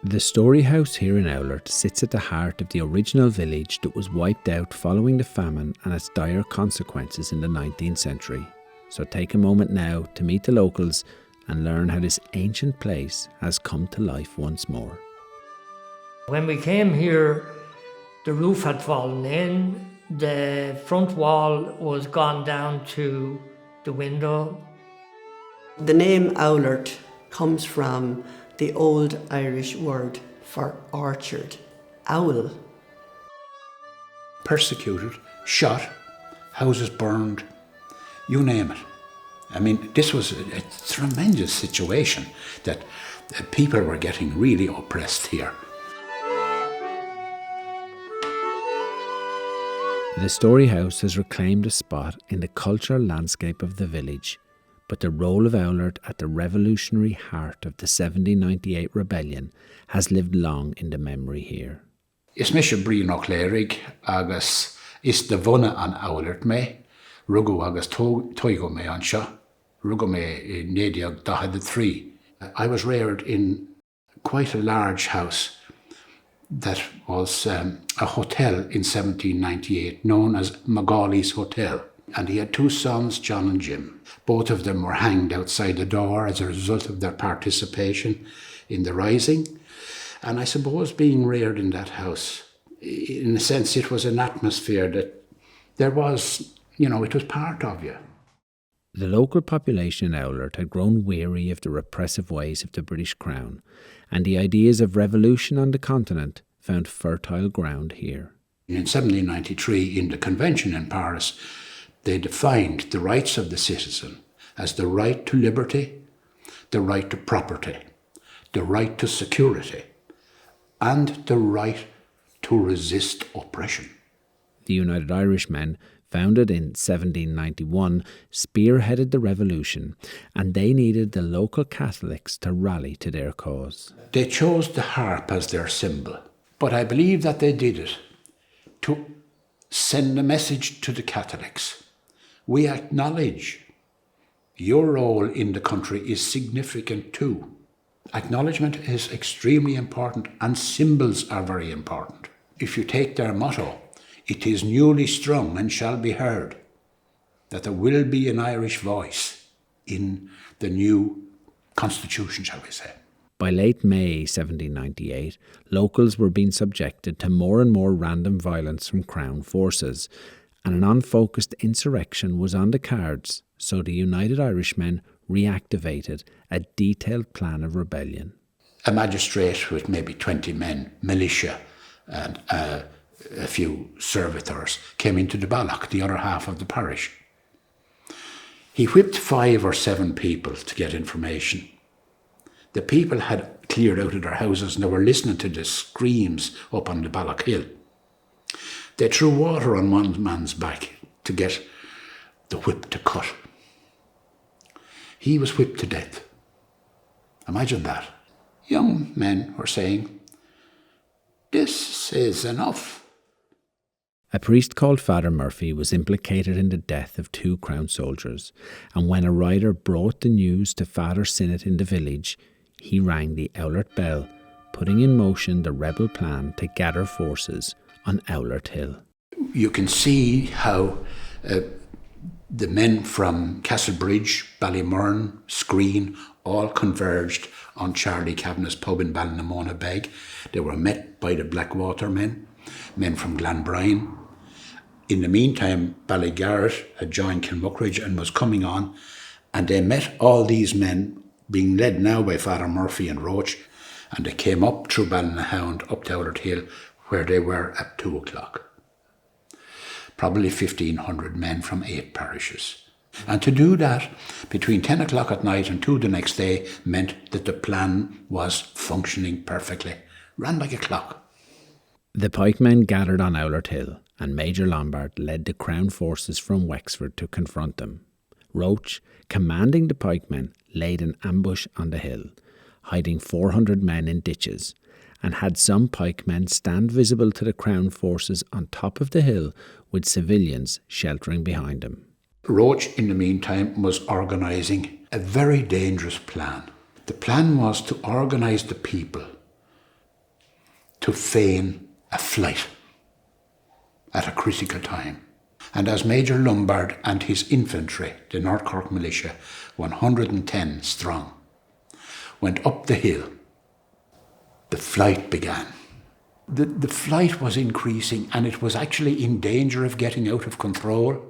The Story House here in Oulart sits at the heart of the original village that was wiped out following the famine and its dire consequences in the 19th century. So take a moment now to meet the locals and learn how this ancient place has come to life once more. When we came here, the roof had fallen in, the front wall was gone down to the window. The name Oulart comes from the old Irish word for orchard, owl. Persecuted, shot, houses burned, you name it. I mean, this was a tremendous situation that people were getting really oppressed here. The Story House has reclaimed a spot in the cultural landscape of the village, but the role of Oulart at the revolutionary heart of the 1798 rebellion has lived long in the memory here. Is Misha Brian O'Clairig agus is the vona an Oulart me, rugo agus toigo me ansha, rugo me nediag dahad 3. I was reared in quite a large house that was a hotel in 1798 known as Mgallis Hotel. And he had 2 sons, John and Jim. Both of them were hanged outside the door as a result of their participation in the rising. And I suppose being reared in that house, in a sense, it was an atmosphere that there was, it was part of you. The local population in Oulart had grown weary of the repressive ways of the British Crown, and the ideas of revolution on the continent found fertile ground here. In 1793, in the convention in Paris, they defined the rights of the citizen as the right to liberty, the right to property, the right to security, and the right to resist oppression. The United Irishmen, founded in 1791, spearheaded the revolution, and they needed the local Catholics to rally to their cause. They chose the harp as their symbol, but I believe that they did it to send a message to the Catholics. We acknowledge your role in the country is significant too. Acknowledgement is extremely important, and symbols are very important. If you take their motto, it is newly strung and shall be heard, that there will be an Irish voice in the new constitution, shall we say. By late May 1798, locals were being subjected to more and more random violence from Crown forces, and an unfocused insurrection was on the cards, so the United Irishmen reactivated a detailed plan of rebellion. A magistrate with maybe 20 men, militia, and a few servitors came into the Balloch, the other half of the parish. He whipped 5 or 7 people to get information. The people had cleared out of their houses and they were listening to the screams up on the Balloch Hill. They threw water on one man's back to get the whip to cut. He was whipped to death. Imagine that. Young men were saying, "This is enough." A priest called Father Murphy was implicated in the death of 2 Crown soldiers, and when a rider brought the news to Father Sinnott in the village, he rang the Oulart bell, putting in motion the rebel plan to gather forces on Oulart Hill. You can see how the men from Castlebridge, Ballymurn, Screen, all converged on Charlie Kavanagh's pub in Ballynamona Beg. They were met by the Blackwater men from Glanbrine. In the meantime, Ballygarrett had joined Kilmuckridge and was coming on, and they met all these men, being led now by Father Murphy and Roach, and they came up through Ballynahound up to Oulart Hill, where they were at 2 o'clock. Probably 1,500 men from 8 parishes. And to do that between 10 o'clock at night and 2 the next day meant that the plan was functioning perfectly. Ran like a clock. The pikemen gathered on Oulart Hill, and Major Lombard led the Crown forces from Wexford to confront them. Roach, commanding the pikemen, laid an ambush on the hill, hiding 400 men in ditches, and had some pikemen stand visible to the Crown forces on top of the hill with civilians sheltering behind them. Roach, in the meantime, was organising a very dangerous plan. The plan was to organise the people to feign a flight at a critical time. And as Major Lombard and his infantry, the North Cork militia, 110 strong, went up the hill, the flight began. The flight was increasing, and it was actually in danger of getting out of control,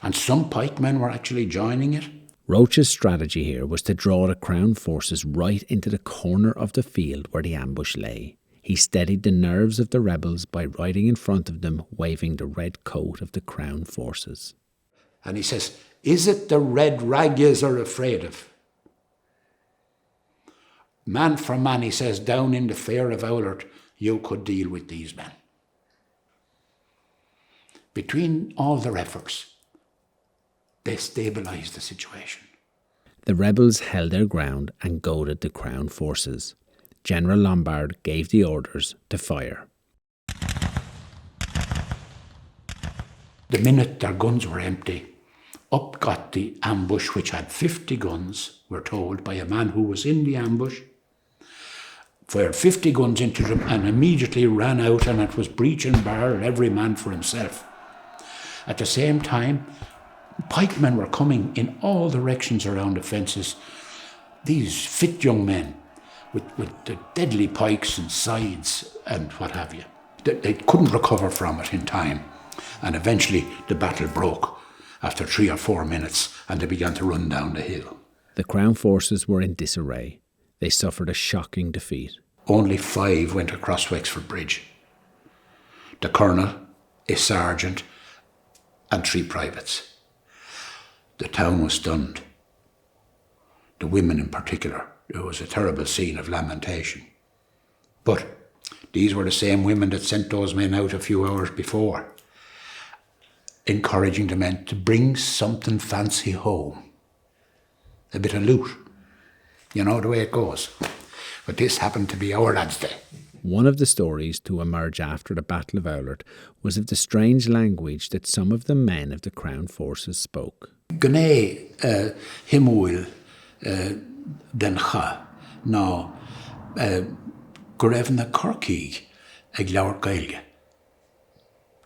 and some pikemen were actually joining it. Roach's strategy here was to draw the Crown forces right into the corner of the field where the ambush lay. He steadied the nerves of the rebels by riding in front of them, waving the red coat of the Crown forces. And he says, "Is it the red rag yous are afraid of?" Man for man, he says, down in the fair of Oulart, you could deal with these men. Between all their efforts, they stabilised the situation. The rebels held their ground and goaded the Crown forces. General Lombard gave the orders to fire. The minute their guns were empty, up got the ambush, which had 50 guns, we're told, by a man who was in the ambush, fired 50 guns into them and immediately ran out, and it was breach and bar, every man for himself. At the same time, pikemen were coming in all directions around the fences. These fit young men with the deadly pikes and scythes and what have you. They couldn't recover from it in time, and eventually the battle broke after 3 or 4 minutes, and they began to run down the hill. The Crown forces were in disarray. They suffered a shocking defeat. Only 5 went across Wexford Bridge. The colonel, a sergeant, and 3 privates. The town was stunned. The women in particular. It was a terrible scene of lamentation. But these were the same women that sent those men out a few hours before, encouraging the men to bring something fancy home. A bit of loot. You know the way it goes. But this happened to be our lads' day. One of the stories to emerge after the Battle of Oulart was of the strange language that some of the men of the Crown forces spoke. Gné himúil den cha ná go raibh na Corcaigh ag leabhar Gaeilge.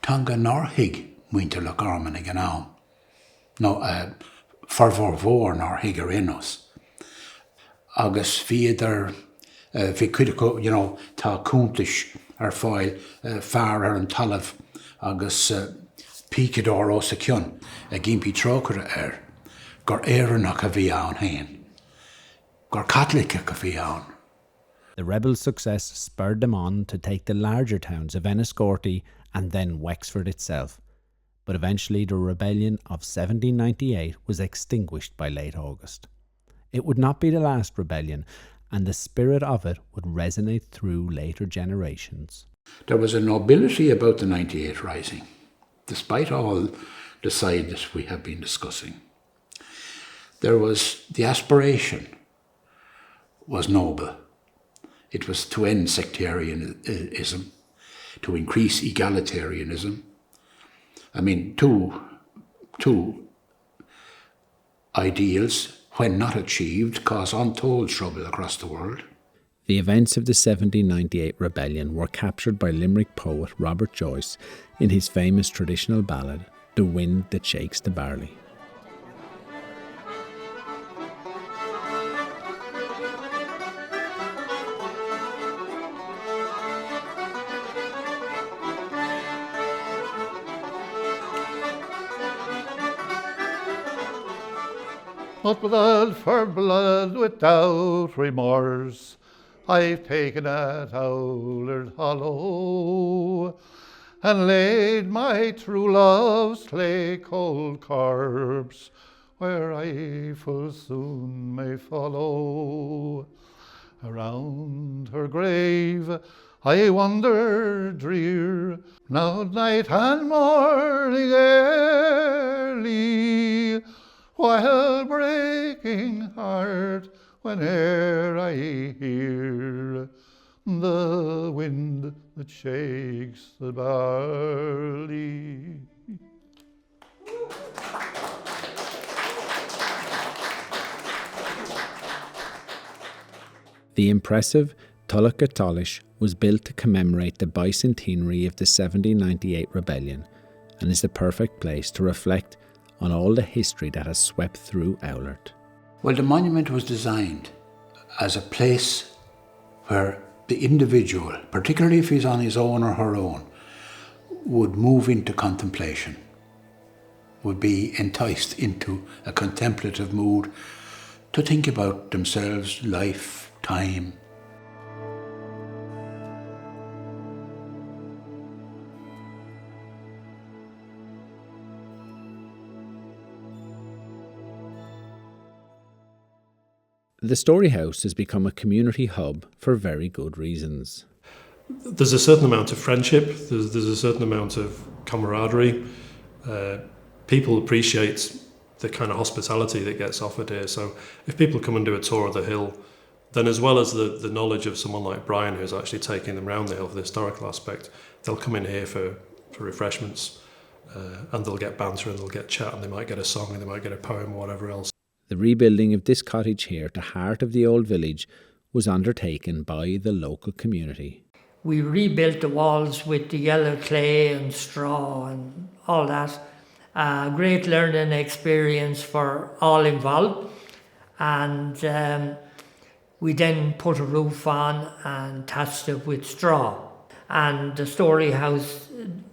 Tanga nárthaigh muintir le garman ag an am. No, farmhór mhór nárthaigh ar inos. Agus fiadar bhí cuideach, tá cúntais ar fáil fear ar an talamh agus pícadóir ó sa cion a gimpí trócara ar gur éireannach a bhí ann hain, gur Catholic a bhí ann. The rebels' success spurred them on to take the larger towns of Enniscorthy and then Wexford itself. But eventually the rebellion of 1798 was extinguished by late August. It would not be the last rebellion, and the spirit of it would resonate through later generations. There was a nobility about the 98 Rising, despite all the side that we have been discussing. There was the aspiration was noble. It was to end sectarianism, to increase egalitarianism. I mean, two ideals, when not achieved, cause untold trouble across the world. The events of the 1798 rebellion were captured by Limerick poet Robert Joyce in his famous traditional ballad, The Wind That Shakes the Barley. Not blood for blood without remorse, I've taken at Oulart Hollow, and laid my true love's clay cold corpse where I full soon may follow. Around her grave I wander drear, now night and morning early, while breaking heart whene'er I hear the wind that shakes the barley. The impressive Tullach Tullach was built to commemorate the bicentenary of the 1798 rebellion and is the perfect place to reflect on all the history that has swept through Oulart. Well, the monument was designed as a place where the individual, particularly if he's on his own or her own, would move into contemplation, would be enticed into a contemplative mood to think about themselves, life, time. The Story House has become a community hub for very good reasons. There's a certain amount of friendship, there's a certain amount of camaraderie. People appreciate the kind of hospitality that gets offered here. So if people come and do a tour of the hill, then as well as the knowledge of someone like Brian who's actually taking them around the hill for the historical aspect, they'll come in here for refreshments and they'll get banter and they'll get chat and they might get a song and they might get a poem or whatever else. The rebuilding of this cottage here at the heart of the old village was undertaken by the local community. We rebuilt the walls with the yellow clay and straw and all that. Great learning experience for all involved. And we then put a roof on and thatched it with straw. And the Story House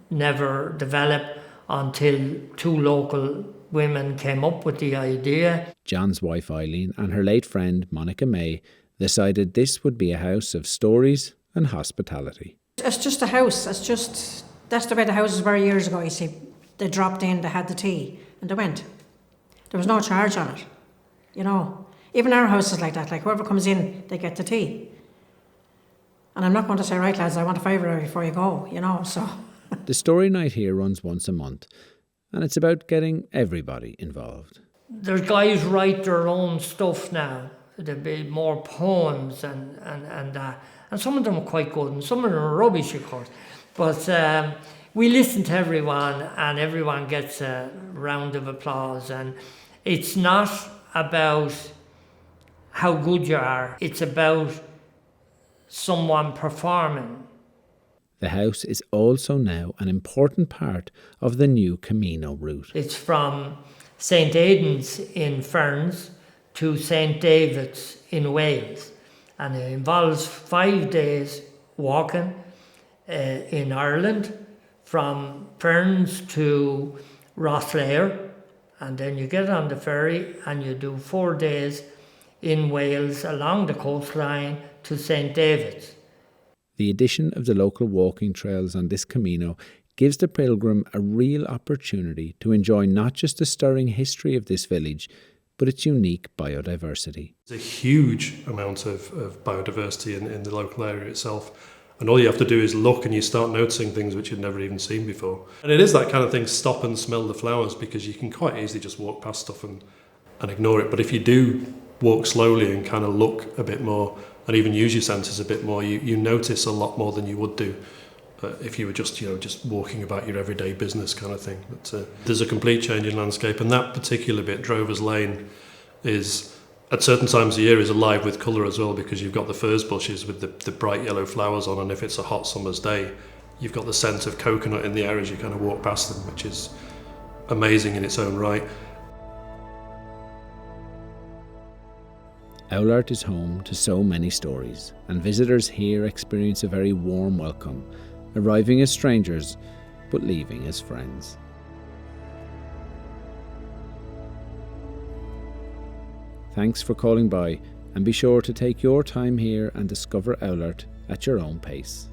never developed until two local women came up with the idea. John's wife Eileen and her late friend Monica May decided this would be a house of stories and hospitality. It's just a house. That's the way the houses were years ago, you see. They dropped in, they had the tea, and they went. There was no charge on it, you know. Even our house is like that. Like whoever comes in, they get the tea. And I'm not going to say, right lads, I want a favour before you go, you know, so. The story night here runs once a month, and it's about getting everybody involved. There's guys write their own stuff now. There'll be more poems and that. And some of them are quite good and some of them are rubbish, of course. But we listen to everyone and everyone gets a round of applause. And it's not about how good you are. It's about someone performing. The house is also now an important part of the new Camino route. It's from St. Aidan's in Ferns to St. David's in Wales. And it involves 5 days walking in Ireland from Ferns to Rosslare. And then you get on the ferry and you do 4 days in Wales along the coastline to St. David's. The addition of the local walking trails on this Camino gives the pilgrim a real opportunity to enjoy not just the stirring history of this village, but its unique biodiversity. There's a huge amount of biodiversity in the local area itself. And all you have to do is look and you start noticing things which you'd never even seen before. And it is that kind of thing, stop and smell the flowers, because you can quite easily just walk past stuff and ignore it. But if you do walk slowly and kind of look a bit more and even use your senses a bit more, you notice a lot more than you would do if you were just walking about your everyday business kind of thing. But there's a complete change in landscape, and that particular bit, Drover's Lane, is at certain times of year is alive with colour as well, because you've got the furze bushes with the bright yellow flowers on, and if it's a hot summer's day, you've got the scent of coconut in the air as you kind of walk past them, which is amazing in its own right. Oulart is home to so many stories, and visitors here experience a very warm welcome, arriving as strangers, but leaving as friends. Thanks for calling by, and be sure to take your time here and discover Oulart at your own pace.